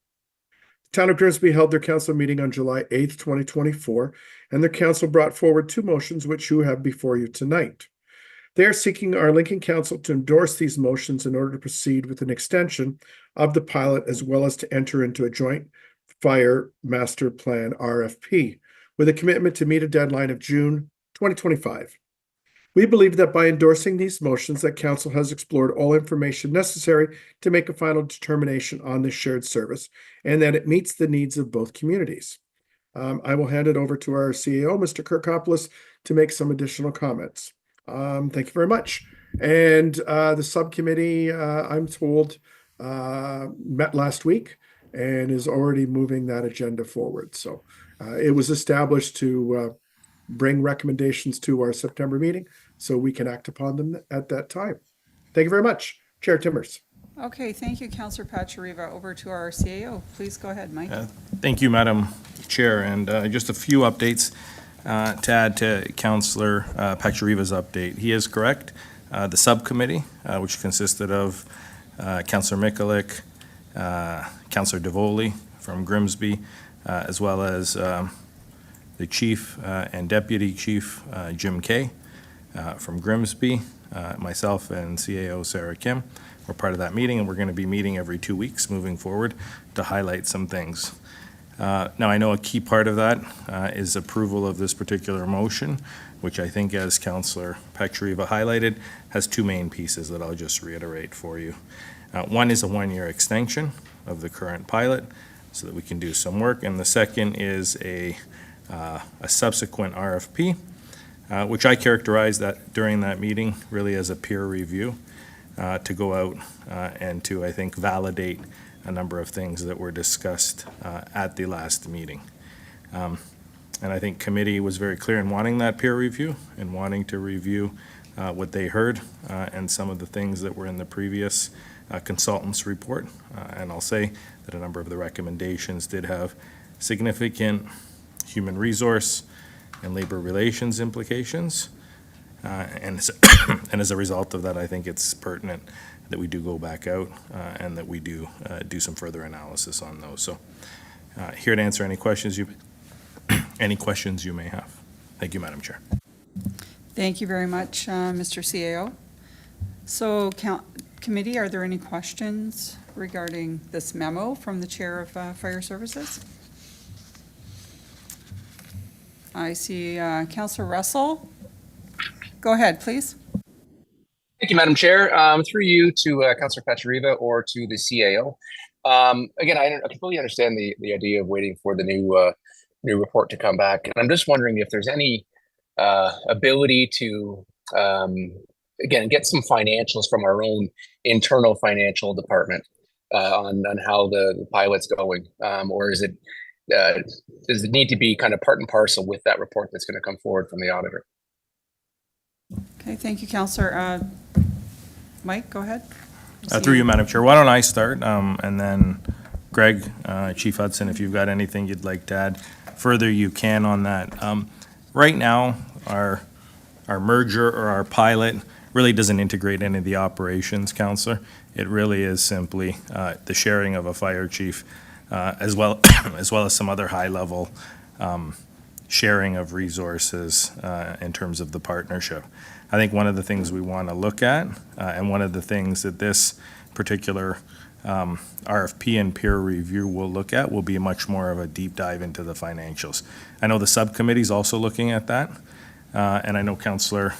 I: The Town of Grimsby held their council meeting on July 8, 2024, and their council brought forward 2 motions which you have before you tonight. They are seeking our Lincoln Council to endorse these motions in order to proceed with an extension of the pilot, as well as to enter into a joint fire master plan RFP with a commitment to meet a deadline of June 2025. We believe that by endorsing these motions, that Council has explored all information necessary to make a final determination on this shared service, and that it meets the needs of both communities. I will hand it over to our CEO, Mr. Kirkopoulos, to make some additional comments. Thank you very much. And the subcommittee, I'm told, met last week and is already moving that agenda forward. So it was established to bring recommendations to our September meeting so we can act upon them at that time. Thank you very much, Chair Timmers.
A: Okay, thank you, Councillor Pachariva. Over to our CAO. Please go ahead, Mike.
J: Thank you, Madam Chair, and just a few updates to add to Councillor Pachariva's update. He is correct. The subcommittee, which consisted of Councillor Mikulik, Councillor Davoli from Grimsby, as well as the Chief and Deputy Chief Jim Kay from Grimsby, myself and CAO Sarah Kim. We're part of that meeting, and we're going to be meeting every 2 weeks moving forward to highlight some things. Now, I know a key part of that is approval of this particular motion which I think, as Councillor Pachariva highlighted, has two main pieces that I'll just reiterate for you. One is a one-year extension of the current pilot so that we can do some work, and the second is a subsequent RFP, which I characterized that during that meeting really as a peer review to go out and to, I think, validate a number of things that were discussed at the last meeting. And I think committee was very clear in wanting that peer review and wanting to review what they heard and some of the things that were in the previous consultant's report. And I'll say that a number of the recommendations did have significant human resource and labor relations implications. And as a result of that, I think it's pertinent that we do go back out and that we do some further analysis on those. So here to answer any questions you may have. Thank you, Madam Chair.
A: Thank you very much, Mr. CAO. So, committee, are there any questions regarding this memo from the Chair of Fire Services? I see Councillor Russell. Go ahead, please.
K: Thank you, Madam Chair. Through you to Councillor Pachariva or to the CAO. Again, I completely understand the idea of waiting for the new report to come back. And I'm just wondering if there's any ability to, again, get some financials from our own internal financial department on how the pilot's going, or is it does it need to be kind of part and parcel with that report that's going to come forward from the auditor?
A: Okay, thank you, Councillor. Mike, go ahead.
J: Through you, Madam Chair. Why don't I start, and then Greg, Chief Hudson, if you've got anything you'd like to add further, you can on that. Right now, our merger or our pilot really doesn't integrate any of the operations, Councillor. It really is simply the sharing of a fire chief, as well as some other high-level sharing of resources in terms of the partnership. I think one of the things we want to look at, and one of the things that this particular RFP and peer review will look at, will be much more of a deep dive into the financials. I know the subcommittee's also looking at that, and I know Councillor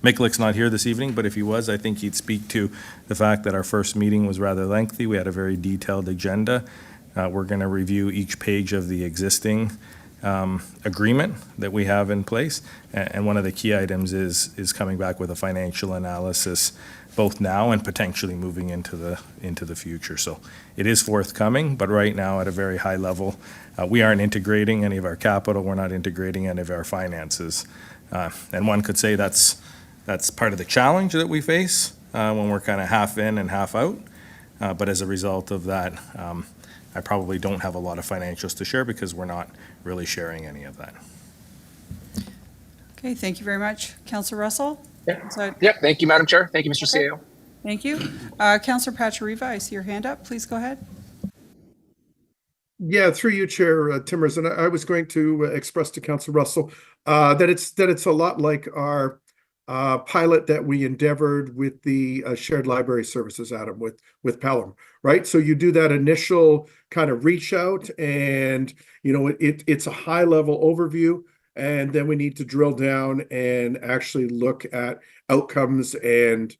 J: Mikulic's not here this evening, but if he was, I think he'd speak to the fact that our first meeting was rather lengthy. We had a very detailed agenda. We're going to review each page of the existing agreement that we have in place, and one of the key items is coming back with a financial analysis, both now and potentially moving into the future. So it is forthcoming, but right now at a very high level, we aren't integrating any of our capital. We're not integrating any of our finances, and one could say that's part of the challenge that we face when we're kind of half in and half out. But as a result of that, I probably don't have a lot of financials to share because we're not really sharing any of that.
A: Okay, thank you very much. Councillor Russell?
K: Yep, thank you, Madam Chair. Thank you, Mr. CAO.
A: Thank you. Councillor Pachariva, I see your hand up. Please go ahead.
I: Yeah, through you, Chair Timmers, and I was going to express to Councillor Russell that it's a lot like our pilot that we endeavored with the shared library services, Adam, with Pelham, right? So you do that initial kind of reach out, and it's a high level overview, and then we need to drill down and actually look at outcomes and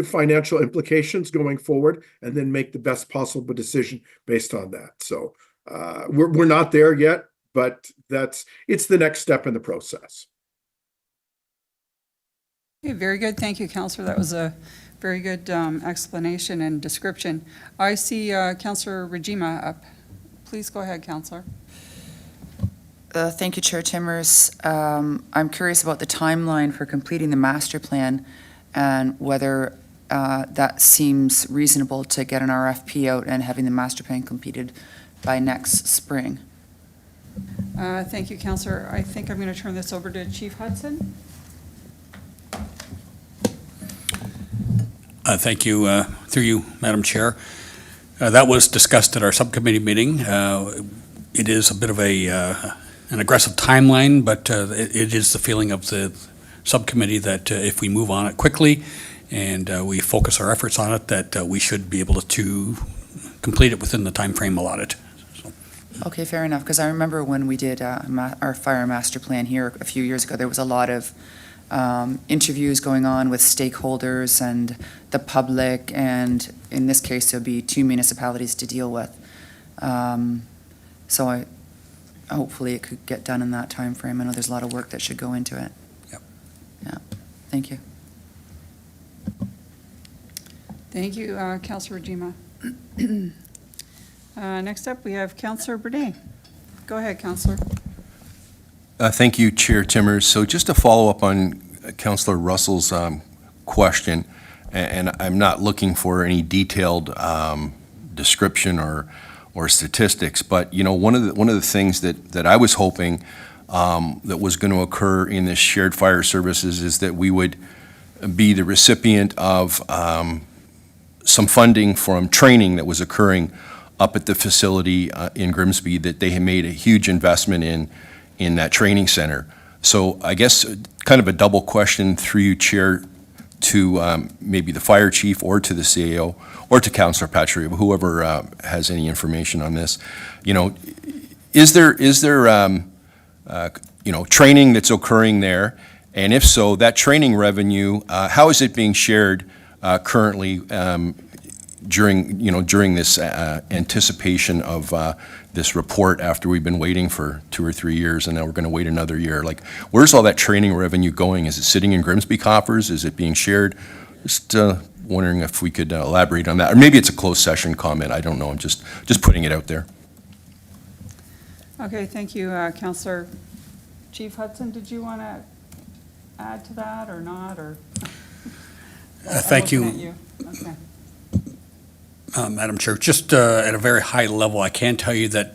I: financial implications going forward, and then make the best possible decision based on that. So we're not there yet, but it's the next step in the process.
A: Okay, very good. Thank you, Councillor. That was a very good explanation and description. I see Councillor Rajima up. Please go ahead, Councillor.
D: Thank you, Chair Timmers. I'm curious about the timeline for completing the master plan and whether that seems reasonable to get an RFP out and having the master plan completed by next spring.
A: Thank you, Councillor. I think I'm going to turn this over to Chief Hudson.
L: Thank you. Through you, Madam Chair. That was discussed at our subcommittee meeting. It is a bit of an aggressive timeline, but it is the feeling of the subcommittee that if we move on it quickly and we focus our efforts on it, that we should be able to complete it within the time frame allotted. So
D: Okay, fair enough, because I remember when we did our fire master plan here a few years ago, there was a lot of interviews going on with stakeholders and the public, and in this case, there'll be 2 municipalities to deal with. So hopefully it could get done in that time frame. I know there's a lot of work that should go into it.
L: Yep.
D: Yeah, thank you.
A: Thank you, Councillor Rajima. Next up, we have Councillor Bernay. Go ahead, Councillor.
E: Thank you, Chair Timmers. So just to follow up on Councillor Russell's question, and I'm not looking for any detailed description or statistics, but one of the things that I was hoping that was going to occur in this shared fire services is that we would be the recipient of some funding from training that was occurring up at the facility in Grimsby, that they had made a huge investment in that training center. So I guess kind of a double question through you, Chair, to maybe the fire chief or to the CAO or to Councillor Patrick, whoever has any information on this. Is there training that's occurring there? And if so, that training revenue, how is it being shared currently during this anticipation of this report after we've been waiting for 2 or 3 years, and now we're going to wait another year? Like, where's all that training revenue going? Is it sitting in Grimsby coffers? Is it being shared? Just wondering if we could elaborate on that. Or maybe it's a closed session comment. I don't know. I'm just putting it out there.
A: Okay, thank you, Councillor. Chief Hudson, did you want to add to that or not, or?
L: Thank
A: I'm
L: you.
A: looking at you. Okay.
L: Madam Chair, just at a very high level, I can tell you that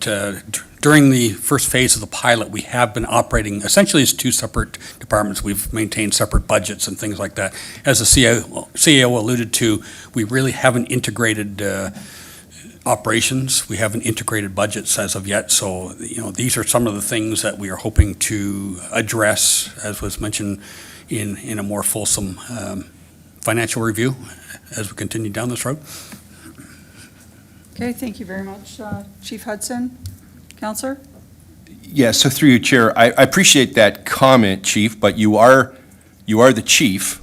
L: during the first phase of the pilot, we have been operating essentially as 2 separate departments. We've maintained separate budgets and things like that. As the CAO alluded to, we really haven't integrated operations. We haven't integrated budgets as of yet. So, these are some of the things that we are hoping to address, as was mentioned, in a more fulsome financial review as we continue down this road.
A: Okay, thank you very much, Chief Hudson. Councillor?
E: Yeah, so through you, Chair, I appreciate that comment, Chief, but you are the chief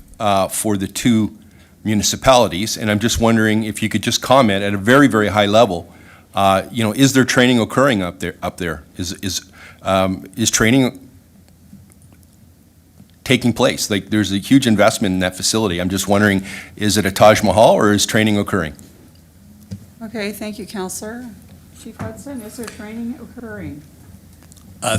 E: for the 2 municipalities, and I'm just wondering if you could just comment at a very, very high level. Is there training occurring up there? Is training taking place? Like, there's a huge investment in that facility. I'm just wondering, is it a Taj Mahal or is training occurring?
A: Okay, thank you, Councillor. Chief Hudson, is there training occurring?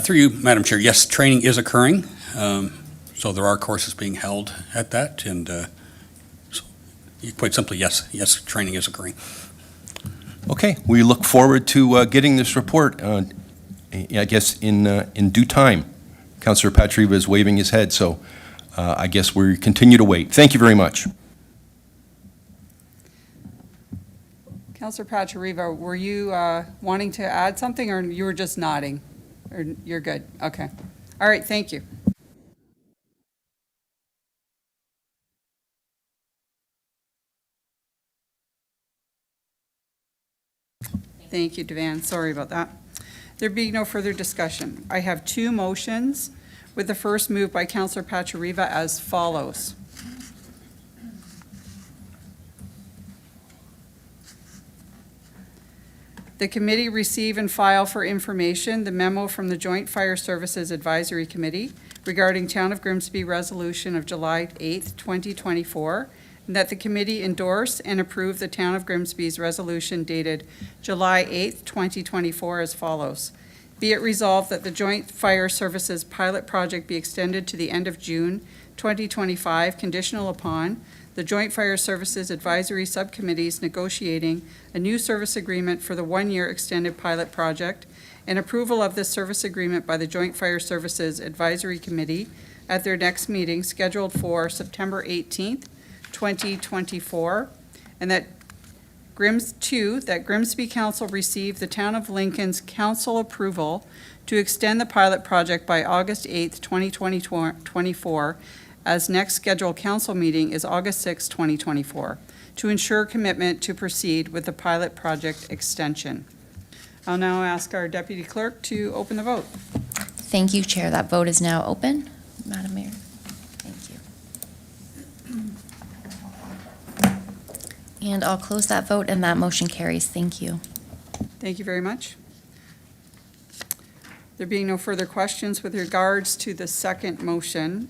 L: Through you, Madam Chair, yes, training is occurring. So there are courses being held at that, and so quite simply, yes, training is occurring.
E: Okay, we look forward to getting this report, I guess, in due time. Councillor Patriva is waving his head, so I guess we continue to wait. Thank you very much.
A: Councillor Patriva, were you wanting to add something, or you were just nodding? Or you're good? Okay. All right, thank you. Thank you, Devan. Sorry about that. There being no further discussion, I have 2 motions, with the first moved by Councillor Patriva as follows. The committee receive and file for information the memo from the Joint Fire Services Advisory Committee regarding Town of Grimsby Resolution of July 8th, 2024, and that the committee endorse and approve the Town of Grimsby's resolution dated July 8th, 2024 as follows. Be it resolved that the Joint Fire Services pilot project be extended to the end of June 2025, conditional upon the Joint Fire Services Advisory Subcommittees negotiating a new service agreement for the 1-year extended pilot project and approval of this service agreement by the Joint Fire Services Advisory Committee at their next meeting scheduled for September 18th, 2024, and that that Grimsby Council receive the Town of Lincoln's council approval to extend the pilot project by August 8th, 2024, as next scheduled council meeting is August 6, 2024, to ensure commitment to proceed with the pilot project extension. I'll now ask our deputy clerk to open the vote.
F: Thank you, Chair. That vote is now open. Madam Mayor. Thank you. And I'll close that vote, and that motion carries. Thank you.
A: Thank you very much. There being no further questions with regards to the second motion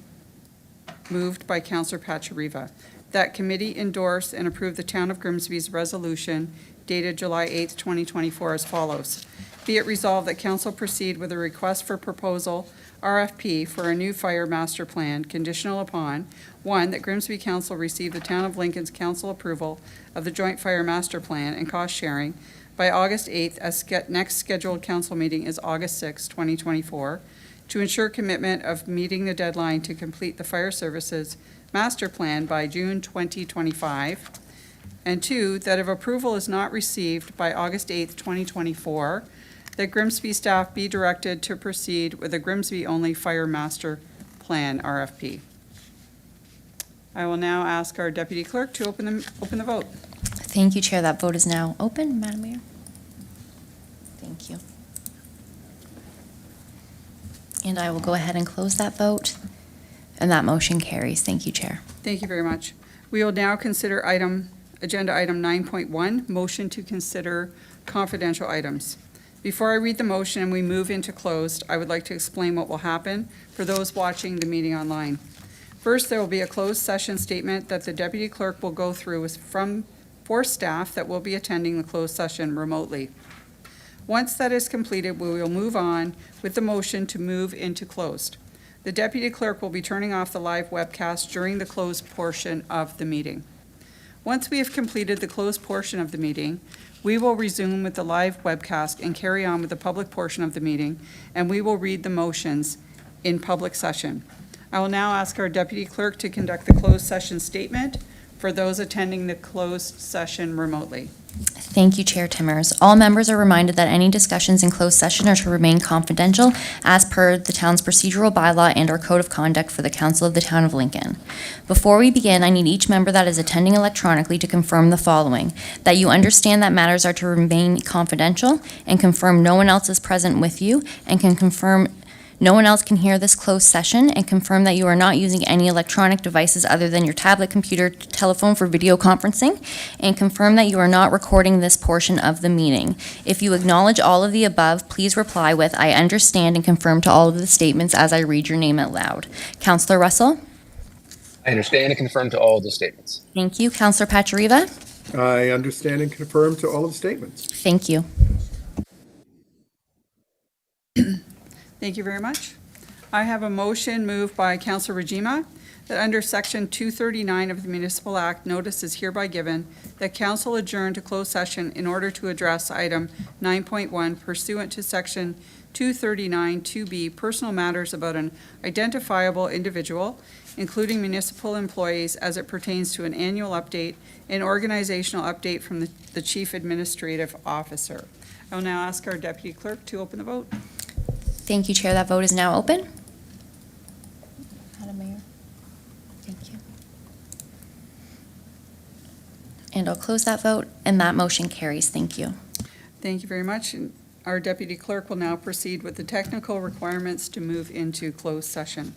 A: moved by Councillor Pachariva, that committee endorse and approve the Town of Grimsby's resolution dated July 8th, 2024 as follows. Be it resolved that council proceed with a request for proposal, RFP, for a new fire master plan conditional upon, 1, that Grimsby Council receive the Town of Lincoln's council approval of the joint fire master plan and cost sharing by August 8th, as next scheduled council meeting is August 6th, 2024, to ensure commitment of meeting the deadline to complete the fire services master plan by June 2025. And 2, that if approval is not received by August 8th, 2024, that Grimsby staff be directed to proceed with a Grimsby-only fire master plan RFP. I will now ask our deputy clerk to open the vote.
F: Thank you, Chair. That vote is now open. Madam Mayor. Thank you. And I will go ahead and close that vote, and that motion carries. Thank you, Chair.
A: Thank you very much. We will now consider agenda item 9.1, motion to consider confidential items. Before I read the motion and we move into closed, I would like to explain what will happen for those watching the meeting online. First, there will be a closed session statement that the deputy clerk will go through for staff that will be attending the closed session remotely. Once that is completed, we will move on with the motion to move into closed. The deputy clerk will be turning off the live webcast during the closed portion of the meeting. Once we have completed the closed portion of the meeting, we will resume with the live webcast and carry on with the public portion of the meeting, and we will read the motions in public session. I will now ask our deputy clerk to conduct the closed session statement for those attending the closed session remotely.
F: Thank you, Chair Timmers. All members are reminded that any discussions in closed session are to remain confidential as per the town's procedural bylaw and our code of conduct for the Council of the Town of Lincoln. Before we begin, I need each member that is attending electronically to confirm the following: that you understand that matters are to remain confidential, and confirm no one else is present with you, and can confirm no one else can hear this closed session, and confirm that you are not using any electronic devices other than your tablet, computer, telephone for video conferencing, and confirm that you are not recording this portion of the meeting. If you acknowledge all of the above, please reply with "I understand," and confirm to all of the statements as I read your name out loud. Councillor Russell?
K: I understand and confirm to all the statements.
F: Thank you. Councillor Pachariva?
I: I understand and confirm to all of the statements.
F: Thank you.
A: Thank you very much. I have a motion moved by Councillor Rajima that under Section 239 of the Municipal Act, notice is hereby given that council adjourn to closed session in order to address item 9.1 pursuant to Section 239 2B, personal matters about an identifiable individual, including municipal employees as it pertains to an annual update and organizational update from the Chief Administrative Officer. I will now ask our Deputy Clerk to open the vote.
F: Thank you, Chair. That vote is now open. Madam Mayor. Thank you. And I'll close that vote, and that motion carries. Thank you.
A: Thank you very much. And our Deputy Clerk will now proceed with the technical requirements to move into closed session.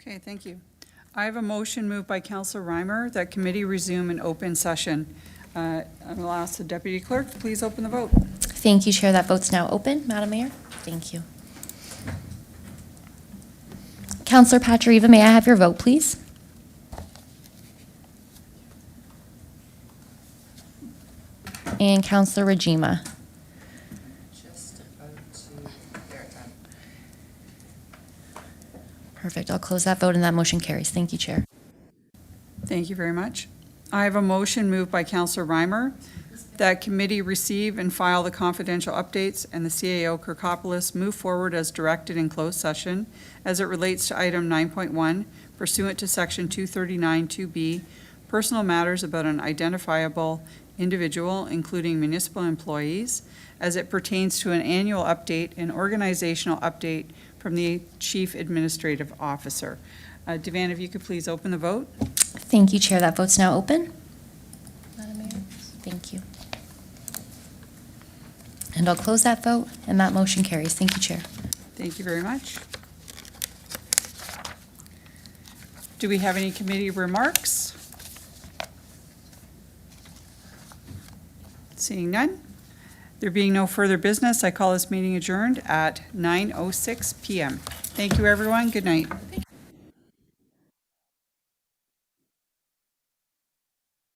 A: Okay, thank you. I have a motion moved by Councillor Reimer that committee resume an open session. I will ask the deputy clerk to please open the vote.
F: Thank you, Chair. That vote's now open. Madam Mayor? Thank you. Councillor Patriva, may I have your vote, please? And Councillor Rajima. Perfect. I'll close that vote and that motion carries. Thank you, Chair.
A: Thank you very much. I have a motion moved by Councillor Reimer that committee receive and file the confidential updates and the CAO Kirkopoulos move forward as directed in closed session as it relates to item 9.1 pursuant to section 239-2B, personal matters about an identifiable individual, including municipal employees, as it pertains to an annual update and organizational update from the Chief Administrative Officer. Devan, if you could please open the vote.
F: Thank you, Chair. That vote's now open. Madam Mayor? Thank you. And I'll close that vote, and that motion carries. Thank you, Chair.
A: Thank you very much. Do we have any committee remarks? Seeing none. There being no further business, I call this meeting adjourned at 9:06 p.m. Thank you, everyone. Good night.